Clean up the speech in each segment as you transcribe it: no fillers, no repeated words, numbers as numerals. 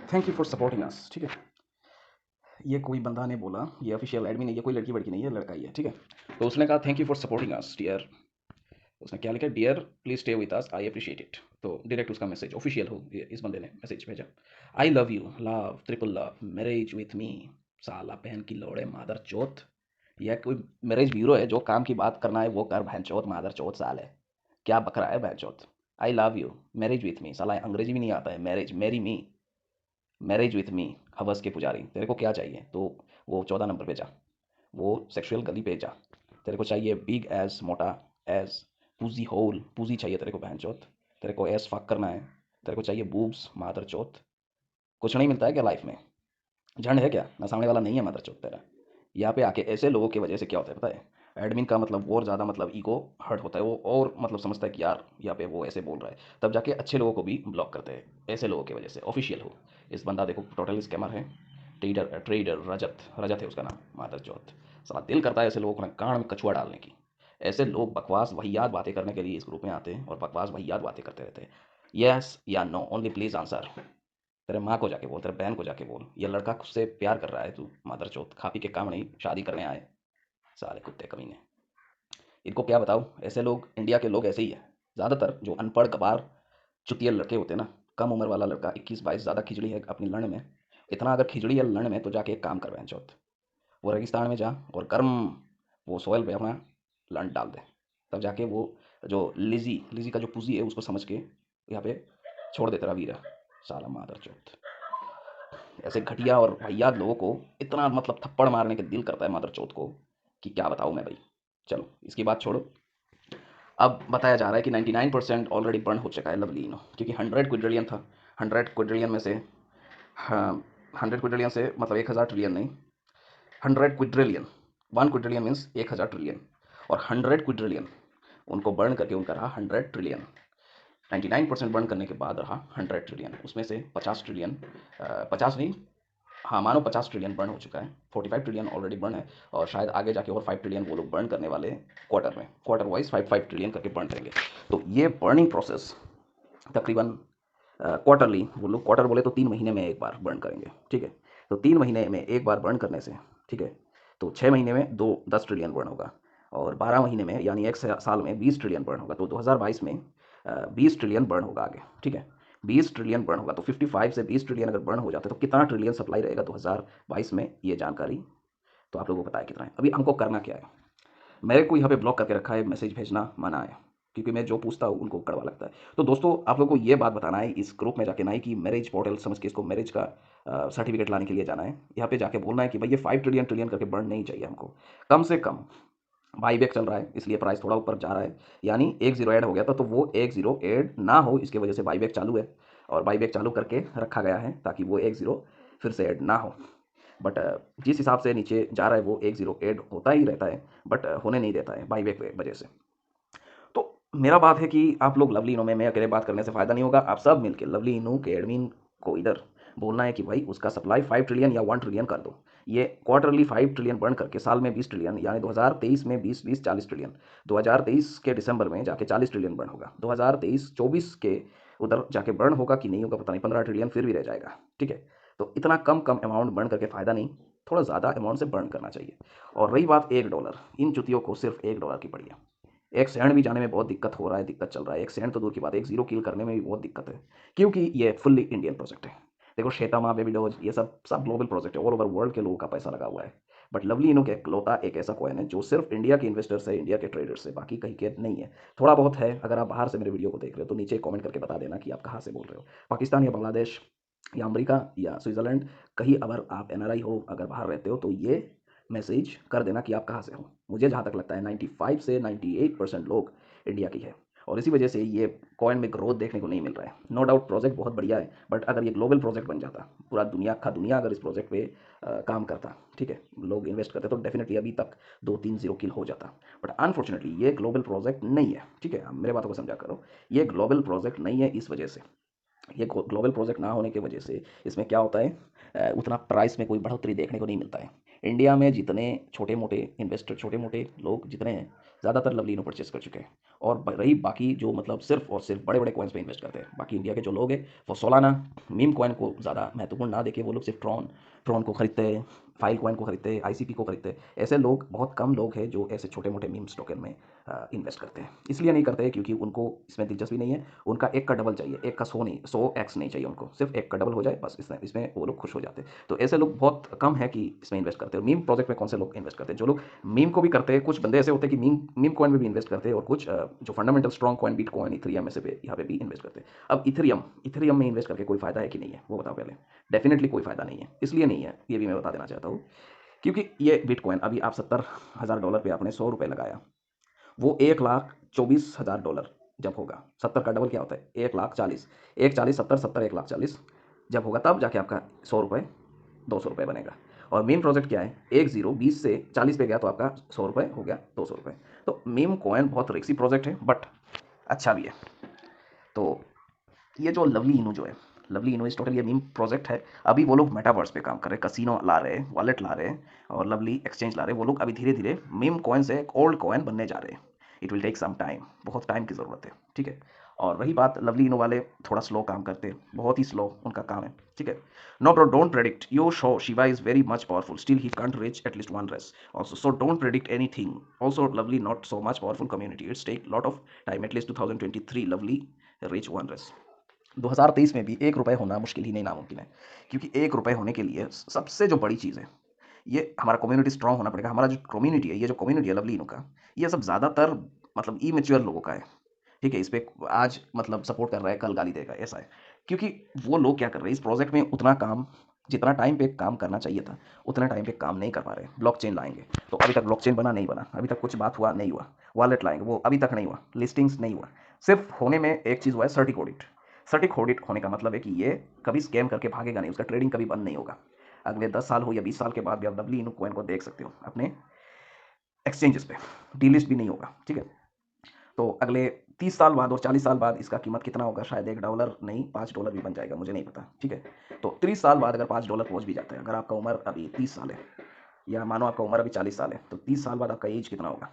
Thank you for supporting अस। ठीक है, ये कोई बंदा ने बोला, ये ऑफिशियल एडमिन है, ये कोई लड़की वड़की नहीं है, लड़का ही है। ठीक है, तो उसने कहा thank you for supporting us dear. उसने क्या लिखा, dear please stay with us, I appreciate it. तो डायरेक्ट उसका मैसेज ऑफिशियल हो, इस बंदे ने मैसेज भेजा। I love you, love triple love, marriage with me. साला बहन की लोड़े मादर चौथ। यह कोई मैरिज ब्यूरो है? जो काम की बात करना है वो कर, बहन चौथ मादर चौथ साल है। क्या बकरा है बहन चौथ? I love you, marriage with me. साला अंग्रेजी भी नहीं आता है, marriage, marry me, marriage with me. हवस के पुजारी, तेरे को क्या चाहिए? तो वो 14 नंबर पे जा, वो सेक्सुअल गली पे जा। तेरे को चाहिए बिग एज, मोटा एज, पूजी होल, पूजी चाहिए तेरे को बहन चौथ। तेरे को एस फक करना है, तेरे को चाहिए बूब्स मादर चौथ। कुछ नहीं मिलता है क्या लाइफ में? झंड है क्या? ना सामने वाला नहीं है मादर चौथ तेरा। यहाँ पे आके ऐसे लोगों की वजह से क्या होता है पता है? एडमिन का मतलब और ज़्यादा मतलब ईगो हर्ट होता है, वो और मतलब समझता है कि यार यहाँ पे वो ऐसे बोल रहा है, तब जाके अच्छे लोगों को भी ब्लॉक करते हैं ऐसे लोगों की वजह से, ऑफिशियल हो। इस बंदा देखो टोटली स्कैमर है। ट्रेडर ट्रेडर रजत, रजत है उसका नाम, मादर चौथ। साला दिल करता है ऐसे लोगों को ना कान में कछुआ डालने की। ऐसे लोग बकवास वहियात बातें करने के लिए इस ग्रुप में आते हैं और बकवास वहियात बातें करते रहते हैं। यस या नो ओनली प्लीज आंसर। तेरे माँ को जाके बोल, तेरे बहन को जाके बोल, ये लड़का खुद से प्यार कर रहा है, तू मादर चौथ खा पी के काम नहीं, शादी करने आए साले कुत्ते कमीने। इनको क्या बताओ, ऐसे लोग, इंडिया के लोग ऐसे ही है ज़्यादातर। जो अनपढ़ गवार चुतिया लड़के होते हैं ना, कम उम्र वाला लड़का 21-22, ज़्यादा खिचड़ी है अपनी लड़ में। इतना अगर खिचड़ी है लड़ में तो जाके एक काम कर बहन चौथ, वो रेगिस्तान में जा और गर्म वो सोयल पे अपना लंड डाल दे। तब जाके वो जो लिजी लिजी का जो पूजी है उसको समझ के यहाँ पे छोड़ दे तेरा वीर। साला मादर चौथ। ऐसे घटिया और वाहियात लोगों को इतना मतलब थप्पड़ मारने के दिल करता है मादर चौथ को कि क्या बताऊँ मैं भाई। चलो इसकी बात छोड़ो। अब बताया जा रहा है कि 99% ऑलरेडी बर्न हो चुका है लवलीनो, क्योंकि 100 क्विड्रिलियन था। 100 क्विड्रिलियन में से, हाँ, 100 क्विड्रिलियन से मतलब 1000 ट्रिलियन नहीं, 100 क्विड्रिलियन। 1 क्विड्रिलियन मीन्स 1000 ट्रिलियन। और 100 क्विड्रिलियन उनको बर्न करके उनका रहा 100 ट्रिलियन। 99% बर्न करने के बाद रहा 100 ट्रिलियन। उसमें से 50 ट्रिलियन, 50 नहीं, हाँ मानो 50 ट्रिलियन बर्न हो चुका है। 45 ट्रिलियन ऑलरेडी बर्न है, और शायद आगे जाके और 5 ट्रिलियन वो लोग बर्न करने वाले हैं क्वार्टर में, क्वार्टर वाइज 5-5 ट्रिलियन करके बर्न करेंगे। तो ये बर्निंग प्रोसेस तकरीबन क्वार्टरली, वो लोग क्वार्टर बोले तो 3 महीने में एक बार बर्न करेंगे। ठीक है, तो 3 महीने में एक बार बर्न करने से, ठीक है, तो 6 महीने में 10 ट्रिलियन बर्न होगा, और 12 महीने में यानी एक साल में 20 ट्रिलियन बर्न होगा। तो 2022 में 20 ट्रिलियन बर्न होगा आगे। ठीक है, 20 ट्रिलियन बर्न होगा, तो 55 से 20 ट्रिलियन अगर बर्न हो जाते तो कितना ट्रिलियन सप्लाई रहेगा 2022 में, ये जानकारी तो आप लोगों को पता है कितना है। अभी हमको करना क्या है? मेरे को यहाँ पे ब्लॉक करके रखा है, मैसेज भेजना मना है, क्योंकि मैं जो पूछता हूँ उनको कड़वा लगता है। तो दोस्तों आप लोगों को ये बात बताना है इस ग्रुप में जाके, ना ही कि मैरिज पोर्टल समझ के इसको मैरिज का सर्टिफिकेट लाने के लिए जाना है। यहाँ पे जाके बोलना है कि भाई ये 5 ट्रिलियन ट्रिलियन करके बर्न नहीं चाहिए हमको। कम से कम बाईबैक चल रहा है इसलिए प्राइस थोड़ा ऊपर जा रहा है, यानी एक जीरो ऐड हो गया था, तो वो एक जीरो ऐड ना हो इसकी वजह से बाईबैक चालू है, और बाईबैक चालू करके रखा गया है ताकि वो एक जीरो फिर से ऐड ना हो। बट जिस हिसाब से नीचे जा रहा है वो एक जीरो ऐड होता ही रहता है, बट होने नहीं देता है बाईबैक वजह से। तो मेरा बात है कि आप लोग लवली इनो में, मैं अकेले बात करने से फ़ायदा नहीं होगा, आप सब मिलकर लवली इनो के एडमिन को इधर बोलना है कि भाई उसका सप्लाई 5 ट्रिलियन या 1 ट्रिलियन कर दो। ये क्वार्टरली 5 ट्रिलियन बर्न करके साल में 20 ट्रिलियन, यानी 2023 में 20-20 40 ट्रिलियन, 2023 के दिसंबर में जाके 40 ट्रिलियन बर्न होगा, 2023-24 के उधर जाके बर्न होगा कि नहीं होगा पता नहीं, 15 ट्रिलियन फिर भी रह जाएगा। ठीक है, तो इतना कम कम अमाउंट बर्न करके फ़ायदा नहीं, थोड़ा ज़्यादा अमाउंट से बर्न करना चाहिए। और रही बात $1, इन चुतियों को सिर्फ $1 की पड़ी है। एक सेकंड भी जाने में बहुत दिक्कत हो रहा है, दिक्कत चल रहा है, एक सेकंड तो दूर की बात है, एक जीरो किल करने में भी बहुत दिक्कत है, क्योंकि ये फुल्ली इंडियन प्रोजेक्ट है। देखो श्वेता माँ, बेबी डॉज, ये सब सब ग्लोबल प्रोजेक्ट है, ऑल ओवर वर्ल्ड के लोगों का पैसा लगा हुआ है। बट लवली इनो के इकलौता एक ऐसा कॉइन है जो सिर्फ इंडिया के इन्वेस्टर्स है, इंडिया के ट्रेडर्स है, बाकी कहीं के नहीं है। थोड़ा बहुत है, अगर आप बाहर से मेरे वीडियो को देख रहे हो तो नीचे कमेंट करके बता देना कि आप कहाँ से बोल रहे हो, पाकिस्तान या बांग्लादेश या अमेरिका या स्विट्ज़रलैंड, कहीं अगर आप एनआरआई हो, अगर बाहर रहते हो तो ये मैसेज कर देना कि आप कहाँ से हो। मुझे जहाँ तक लगता है 95 से 98% लोग इंडिया की है, और इसी वजह से ये कॉइन में ग्रोथ देखने को नहीं मिल रहा है। नो डाउट प्रोजेक्ट बहुत बढ़िया है, बट अगर ये ग्लोबल प्रोजेक्ट बन जाता, पूरा दुनिया का दुनिया अगर इस प्रोजेक्ट पे काम करता, ठीक है, लोग इन्वेस्ट करते, तो डेफिनेटली अभी तक 2-3 जीरो किल हो जाता। बट अनफॉर्चुनेटली ये ग्लोबल प्रोजेक्ट नहीं है। ठीक है, मेरे बातों को समझा करो, ये ग्लोबल प्रोजेक्ट नहीं है। इस वजह से, ये ग्लोबल प्रोजेक्ट ना होने की वजह से इसमें क्या होता है, उतना प्राइस में कोई बढ़ोतरी देखने को नहीं मिलता है। इंडिया में जितने छोटे मोटे इन्वेस्टर, छोटे मोटे लोग जितने हैं, ज़्यादातर लवली इनो परचेस कर चुके हैं। और रही बाकी जो मतलब सिर्फ और सिर्फ बड़े बड़े कॉइन्स पे इन्वेस्ट करते हैं, बाकी इंडिया के जो लोग हैं वो सोलाना मीम कॉइन को ज़्यादा महत्वपूर्ण ना देके वो लोग सिर्फ ट्रॉन ट्रॉन को खरीदते हैं, फाइल कॉइन को खरीदते हैं, आईसीपी को खरीदते हैं। ऐसे लोग बहुत कम लोग हैं जो ऐसे छोटे मोटे मीम्स टोकन में इन्वेस्ट करते हैं। इसलिए नहीं करते हैं क्योंकि उनको इसमें दिलचस्पी नहीं है। उनका एक का डबल चाहिए, एक का 100 नहीं, 100x नहीं चाहिए उनको, सिर्फ एक का डबल हो जाए बस, इसमें इसमें वो लोग खुश हो जाते हैं। तो ऐसे लोग बहुत कम है कि इसमें इन्वेस्ट करते हैं। मीम प्रोजेक्ट में कौन से लोग इन्वेस्ट करते हैं? जो लोग मीम को भी करते हैं, कुछ बंदे ऐसे होते हैं कि मीम मीम कॉइन में भी इन्वेस्ट करते हैं, और कुछ जो fundamental strong coin bit coin Ethereum में से भी यहाँ पे भी इन्वेस्ट करते हैं। अब इथेरियम इथेरियम में इन्वेस्ट करके कोई फायदा है कि नहीं है, वो बताओ पहले। डेफिनेटली कोई फायदा नहीं है। इसलिए नहीं है, ये भी मैं बता देना चाहता हूँ। क्योंकि ये बिटकॉइन अभी आप $70,000 पे आपने $100 लगाया, वो 1,24,000 जब होगा, 70 का डबल क्या होता है? 1,40,000, 1,40,000, 70, 70, 1,40,000 जब होगा तब जाके आपका $100 $200 बनेगा। और मीम प्रोजेक्ट क्या है? 20 से 40 पे गया तो आपका $100 हो गया $200। तो मीम कॉइन बहुत रिक्सी प्रोजेक्ट है, बट अच्छा भी है। तो ये जो लवली इनू जो है, लवली इनू इस टोटल ये मीम प्रोजेक्ट है। अभी वो लोग मेटावर्स पे काम कर रहे हैं, कसिनो ला रहे हैं, वॉलेट ला रहे हैं, और लवली एक्सचेंज ला रहे हैं। वो लोग अभी धीरे धीरे मीम कॉइन से एक ओल्ड कॉइन बनने जा रहे हैं। It will take some time, बहुत टाइम की ज़रूरत है, ठीक है। और रही बात, लवली इनो वाले थोड़ा स्लो काम करते हैं, बहुत ही स्लो उनका काम है, ठीक है। No bro, don't predict, yo show Shiva is very much powerful, still he can't reach at least one race also, so don't predict anything. Also lovely not so much powerful community, it's take lot of time, at least 2023 lovely reach one race। 2023 में भी ₹1 होना मुश्किल ही नहीं नामुमकिन है। क्योंकि ₹1 होने के लिए सबसे जो बड़ी चीज़ है, ये हमारा कम्युनिटी स्ट्रांग होना पड़ेगा। हमारा जो कम्युनिटी है, ये जो कम्युनिटी है लवली इनो का, ये सब ज़्यादातर मतलब इमेच्योर लोगों का है, ठीक है। इस पे आज मतलब सपोर्ट कर रहा है, कल गाली देगा, ऐसा है। क्योंकि वो लोग क्या कर रहे हैं, इस प्रोजेक्ट में उतना काम, जितना टाइम पे काम करना चाहिए था, उतना टाइम पे काम नहीं कर पा रहे। ब्लॉकचेन लाएंगे तो अभी तक ब्लॉकचेन बना नहीं बना, अभी तक कुछ बात हुआ नहीं हुआ। वॉलेट लाएंगे, वो अभी तक नहीं हुआ। लिस्टिंग्स नहीं हुआ। सिर्फ होने में एक चीज़ हुआ है, सर्टिक ऑडिट। सर्टिक ऑडिट होने का मतलब है कि ये कभी स्कैम करके भागेगा नहीं, उसका ट्रेडिंग कभी बंद नहीं होगा। अगले 10 साल हो या 20 साल के बाद भी आप लवली इनो कॉइन को देख सकते हो अपने एक्सचेंजेस पे, डीलिस्ट भी नहीं होगा, ठीक है। तो अगले 30 साल बाद और 40 साल बाद इसका कीमत कितना होगा? शायद $1 नहीं, $5 भी बन जाएगा, मुझे नहीं पता, ठीक है। तो 30 साल बाद अगर $5 पहुंच भी जाता है, अगर आपका उम्र अभी 30 साल है, या मानो आपका उम्र अभी 40 साल है, तो 30 साल बाद आपका एज कितना होगा?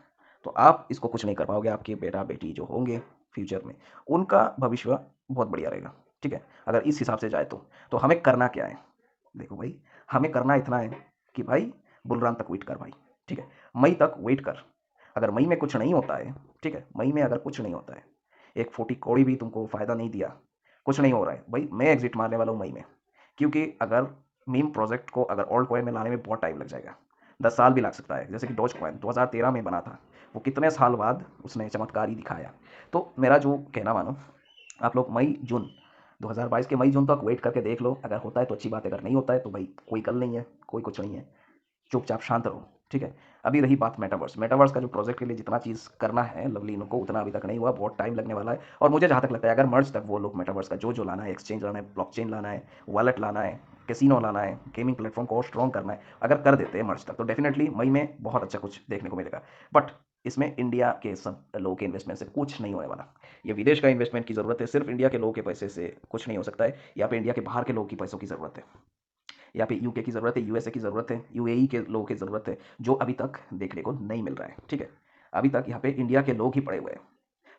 तो आप इसको कुछ नहीं कर पाओगे। आपके बेटा बेटी जो होंगे फ्यूचर में, उनका भविष्य बहुत बढ़िया रहेगा, ठीक है, अगर इस हिसाब से जाए तो हमें करना क्या है? देखो भाई, हमें करना इतना है कि भाई बुलरान तक वेट कर भाई, ठीक है। मई तक वेट कर। अगर मई में कुछ नहीं होता है, ठीक है, मई में अगर कुछ नहीं होता है, एक 40 कौड़ी भी तुमको फ़ायदा नहीं दिया, कुछ नहीं हो रहा है भाई, मैं एग्जिट मारने वाला हूँ मई में। क्योंकि अगर मीम प्रोजेक्ट को अगर ओल्ड कॉइन में लाने में बहुत टाइम लग जाएगा, 10 साल भी लग सकता है। जैसे कि डॉज कॉइन 2013 में बना था, वो कितने साल बाद उसने चमत्कार ही दिखाया। तो मेरा जो कहना मानो, आप लोग मई जून 2022 के मई जून तक वेट करके देख लो। अगर होता है तो अच्छी बात है, अगर नहीं होता है तो भाई कोई कल नहीं है, कोई कुछ नहीं है, चुपचाप शांत रहो, ठीक है। अभी रही बात मेटावर्स, मेटावर्स का जो प्रोजेक्ट के लिए जितना चीज़ करना है लवली इनो को, उतना अभी तक नहीं हुआ, बहुत टाइम लगने वाला है। और मुझे जहाँ तक लगता है, अगर मर्ज तक वो लोग मेटावर्स का जो जो लाना है, एक्सचेंज लाना है, ब्लॉकचेन लाना है, वॉलेट लाना है, कैसीनो लाना है, गेमिंग प्लेटफॉर्म को स्ट्रॉन्ग करना है, अगर कर देते हैं मर्ज तक, तो डेफिनेटली मई में बहुत अच्छा कुछ देखने को मिलेगा। बट इसमें इंडिया के सब लोगों के इन्वेस्टमेंट से कुछ नहीं होने वाला। ये विदेश का इन्वेस्टमेंट की ज़रूरत है, सिर्फ इंडिया के लोगों के पैसे से कुछ नहीं हो सकता है। यहाँ पे इंडिया के बाहर के लोगों की पैसों की ज़रूरत है। यहाँ पे यूके की ज़रूरत है, यूएसए की ज़रूरत है, यूएई के लोगों की ज़रूरत है, जो अभी तक देखने को नहीं मिल रहा है, ठीक है। अभी तक यहाँ पे इंडिया के लोग ही पड़े हुए हैं।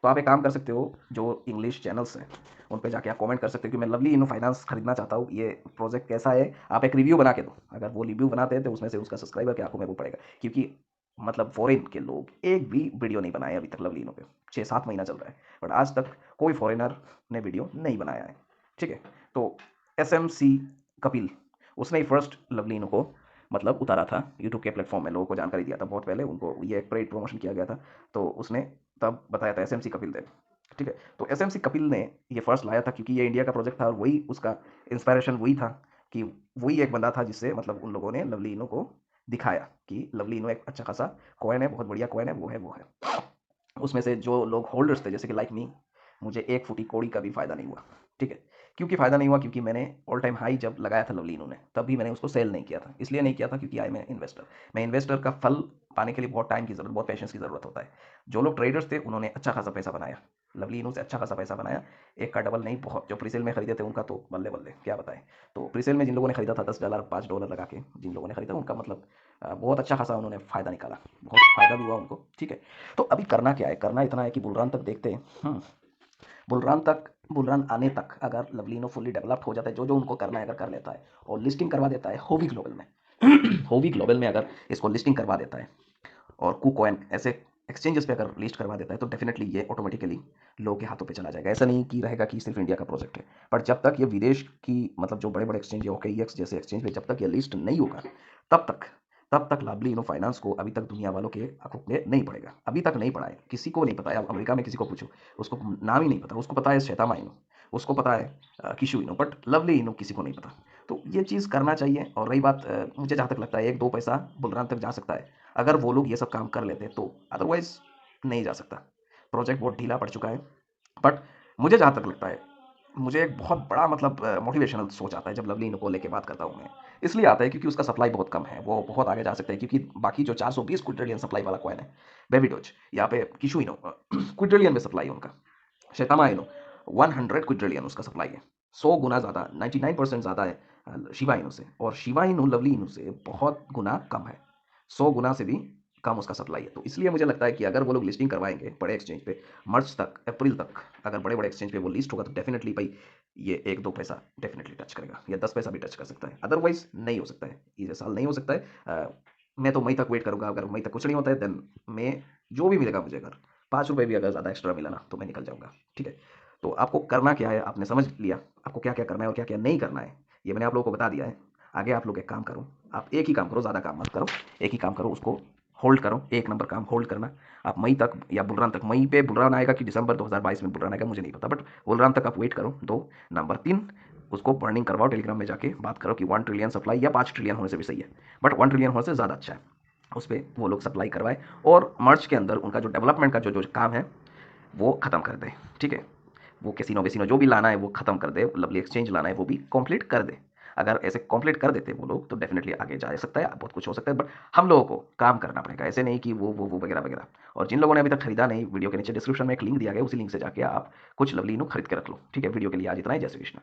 तो आप एक काम कर सकते हो, जो इंग्लिश चैनल्स हैं उन पे जाके आप कमेंट कर सकते हो कि मैं लवली इनो फाइनेंस खरीदना चाहता हूँ, ये प्रोजेक्ट कैसा है, आप एक रिव्यू बना के दो। अगर वो रिव्यू बनाते हैं तो उसमें से उसका सब्सक्राइबर के आंखों में वो पड़ेगा। क्योंकि मतलब फॉरेन के लोग एक भी वीडियो नहीं बनाए अभी तक लवली इनो पे, 6-7 महीना चल रहा है, बट आज तक कोई फॉरेनर ने वीडियो नहीं बनाया है, ठीक है। तो SMC कपिल, उसने ही फर्स्ट लवली इनो को मतलब उतारा था यूट्यूब के प्लेटफॉर्म में, लोगों को जानकारी दिया था बहुत पहले, उनको ये एक पेड प्रमोशन किया गया था। तो उसने तब बताया था SMC कपिल देव, ठीक है। तो SMC कपिल ने ये फर्स्ट लाया था क्योंकि ये इंडिया का प्रोजेक्ट था, और वही उसका इंस्पायरेशन वही था कि वही एक बंदा था जिससे मतलब उन लोगों ने लवली इनो को दिखाया कि लवली इनो एक अच्छा खासा कॉइन है, बहुत बढ़िया कॉइन है, वो है वो है। उसमें से जो लोग होल्डर्स थे, जैसे कि लाइक मी, मुझे एक फूटी कौड़ी का भी फायदा नहीं हुआ, ठीक है। क्योंकि फ़ायदा नहीं हुआ, क्योंकि मैंने ऑल टाइम हाई जब लगाया था लवली इन्होंने, तब भी मैंने उसको सेल नहीं किया था। इसलिए नहीं किया था क्योंकि आई मैं इन्वेस्टर। मैं इन्वेस्टर का फल पाने के लिए बहुत टाइम की ज़रूरत, बहुत पेशेंस की ज़रूरत होता है। जो लोग ट्रेडर्स थे उन्होंने अच्छा खासा पैसा बनाया, लवली इन्हों से अच्छा खासा पैसा बनाया, एक का डबल नहीं बहुत। जो प्रीसेल में खरीदे थे उनका तो बल्ले बल्ले क्या बताएं। तो प्रीसेल में जिन लोगों ने खरीदा था $10 $5 लगा के, जिन लोगों ने खरीदा उनका मतलब बहुत अच्छा खासा उन्होंने फ़ायदा निकाला, बहुत फ़ायदा भी हुआ उनको, ठीक है। तो अभी करना क्या है, करना इतना है कि बुलरन तक देखते हैं। बुलरन आने तक अगर लवलीनो फुल्ली डेवलप्ड हो जाता है, जो जो उनको करना है अगर कर लेता है और लिस्टिंग करवा देता है होवी ग्लोबल में होवी ग्लोबल में अगर इसको लिस्टिंग करवा देता है और कुकॉइन ऐसे एक्सचेंजेस पे अगर लिस्ट करवा देता है, तो डेफिनेटली ये ऑटोमेटिकली लोगों के हाथों पे चला जाएगा। ऐसा नहीं कि रहेगा कि सिर्फ इंडिया का प्रोजेक्ट है, पर जब तक ये विदेश की मतलब जो बड़े बड़े एक्सचेंज है OKEX जैसे एक्सचेंज पे जब तक ये लिस्ट नहीं होगा, तब तक तब तक लवली इनो फाइनेंस को अभी तक दुनिया वालों के आंखों में नहीं पड़ेगा। अभी तक नहीं पड़ा है, किसी को नहीं पता है। अब अमेरिका में किसी को पूछो, उसको नाम ही नहीं पता। उसको पता है श्वेता इनो, उसको पता है किशु इनो, बट लवली इनो किसी को नहीं पता। तो ये चीज़ करना चाहिए। और रही बात मुझे जहाँ तक लगता है 1-2 पैसा बुलरन तक जा सकता है अगर वो लोग ये सब काम कर लेते, तो अदरवाइज नहीं जा सकता। प्रोजेक्ट बहुत ढीला पड़ चुका है। बट मुझे जहाँ तक लगता है, मुझे एक बहुत बड़ा मतलब मोटिवेशनल सोच आता है जब लवली इनो को लेके बात करता हूँ मैं। इसलिए आता है क्योंकि उसका सप्लाई बहुत कम है, वो बहुत आगे जा सकता है। क्योंकि बाकी जो 420 क्विड्रिलियन सप्लाई वाला कॉइन है बेबी डोज, यहाँ पे किशु इनो क्विड्रिलियन में सप्लाई है उनका। शैतामा इनो 100 क्विड्रिलियन उसका सप्लाई है, 100 गुना ज़्यादा, 99% ज़्यादा है शिबा इनो से। और शिबा इनो लवली इनो से बहुत गुना कम है, 100 गुना से भी कम उसका सप्लाई है। तो इसलिए मुझे लगता है कि अगर वो लोग लिस्टिंग करवाएंगे बड़े एक्सचेंज पे मार्च तक, अप्रैल तक, अगर बड़े बड़े एक्सचेंज पे वो लिस्ट होगा, तो डेफिनेटली भाई ये 1-2 पैसा डेफिनेटली टच करेगा, या 10 पैसा भी टच कर सकता है। अदरवाइज नहीं हो सकता है, ये साल नहीं हो सकता है। मैं तो मई तक वेट करूंगा। अगर मई तक कुछ नहीं होता है देन मैं जो भी मिलेगा मुझे, अगर ₹5 भी अगर ज़्यादा एक्स्ट्रा मिला ना, तो मैं निकल जाऊंगा, ठीक है। तो आपको करना क्या है आपने समझ लिया, आपको क्या क्या करना है और क्या क्या नहीं करना है ये मैंने आप लोगों को बता दिया है। आगे आप लोग एक काम करो, आप एक ही काम करो, ज़्यादा काम मत करो। एक ही काम करो, उसको होल्ड करो। एक नंबर काम होल्ड करना। आप मई तक या बुलरन तक, मई पे बुलरन आएगा कि दिसंबर 2022 में बुलरन आएगा मुझे नहीं पता, बट बुलरन तक आप वेट करो। 2 नंबर 3, उसको बर्निंग करवाओ, टेलीग्राम में जाके बात करो कि 1 ट्रिलियन सप्लाई या 5 ट्रिलियन होने से भी सही है, बट 1 ट्रिलियन होने से ज़्यादा अच्छा है। उस पर वो लोग सप्लाई करवाए और मार्च के अंदर उनका जो डेवलपमेंट का जो जो काम है वो ख़त्म कर दे, ठीक है। वो कैसीनो वेसिनो जो भी लाना है वो ख़त्म कर दे, लवली एक्सचेंज लाना है वो भी कंप्लीट कर दे। अगर ऐसे कंप्लीट कर देते वो लोग, तो डेफिनेटली आगे जा सकता है, बहुत कुछ हो सकता है। बट हम लोगों को काम करना पड़ेगा, ऐसे नहीं कि वो वगैरह वगैरह। और जिन लोगों ने अभी तक खरीदा नहीं, वीडियो के नीचे डिस्क्रिप्शन में एक लिंक दिया गया, उसी लिंक से जाके आप कुछ लवली इनो खरीद के रख लो, ठीक है। वीडियो के लिए आज इतना ही। जय श्री कृष्ण।